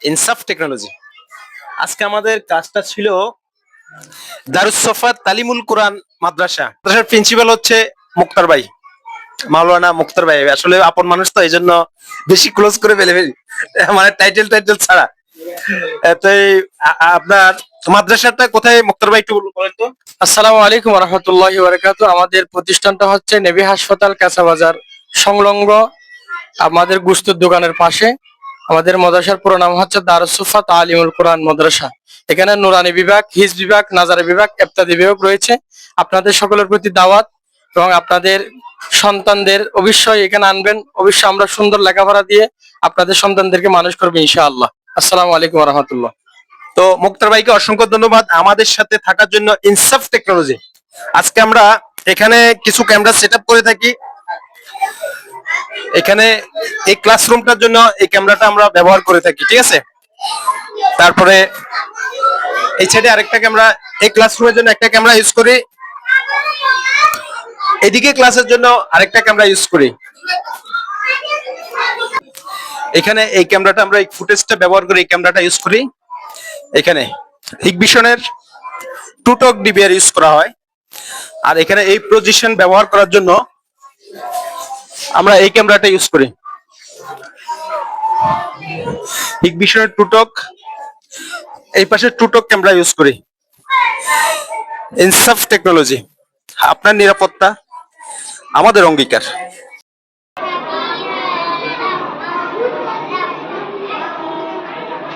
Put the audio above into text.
ইনসাফ টেকনোলজি। আজকে আমাদের কাজটা ছিল দারুস সাফা তালিমুল কোরআন মাদ্রাসা। মাদ্রাসার প্রিন্সিপাল হচ্ছে মুক্তার ভাই, মাওলানা মুক্তার ভাই। আসলে আপন মানুষ তো এই জন্য বেশি ক্লোজ করে ফেলি, মানে টাইটেল টাইটেল ছাড়া। তো আপনার মাদ্রাসাটা কোথায় মুক্তার ভাই একটু বলেন তো। আসসালামু আলাইকুম রহমতুল্লাহি বারাকাতু। আমাদের প্রতিষ্ঠানটা হচ্ছে নেভি হাসপাতাল কাঁচা বাজার সংলগ্ন আমাদের গুস্তুর দোকানের পাশে। আমাদের মাদ্রাসার পুরো নাম হচ্ছে দারুস সাফা তালিমুল কোরআন মাদ্রাসা। এখানে নুরানি বিভাগ, হিজ বিভাগ, নাজারি বিভাগ, ইফতাদি বিভাগ রয়েছে। আপনাদের সকলের প্রতি দাওয়াত এবং আপনাদের সন্তানদের অবশ্যই এখানে আনবেন। অবশ্যই আমরা সুন্দর লেখাপড়া দিয়ে আপনাদের সন্তানদেরকে মানুষ করবো ইনশাআল্লাহ। আসসালামু আলাইকুম রহমতুল্লাহ। তো মুক্তার ভাইকে অসংখ্য ধন্যবাদ আমাদের সাথে থাকার জন্য। ইনসাফ টেকনোলজি। আজকে আমরা এখানে কিছু ক্যামেরা সেট আপ করে থাকি। এখানে এই ক্লাসরুমটার জন্য এই ক্যামেরাটা আমরা ব্যবহার করে থাকি, ঠিক আছে। তারপরে এই সাইডে আরেকটা ক্যামেরা, এই ক্লাসরুমের জন্য একটা ক্যামেরা ইউজ করি, এদিকে ক্লাসের জন্য আরেকটা ক্যামেরা ইউজ করি। এখানে এই ক্যামেরাটা আমরা এই ফুটেজটা ব্যবহার করে এই ক্যামেরাটা ইউজ করি। এখানে হিগভিশনের টুটক ডিবিআর ইউজ করা হয়। আর এখানে এই পজিশন ব্যবহার করার জন্য আমরা এই ক্যামেরাটা ইউজ করি, হিগভিশনের টুটক। এই পাশে টুটক ক্যামেরা ইউজ করি। ইনসাফ টেকনোলজি, আপনার নিরাপত্তা আমাদের অঙ্গীকার।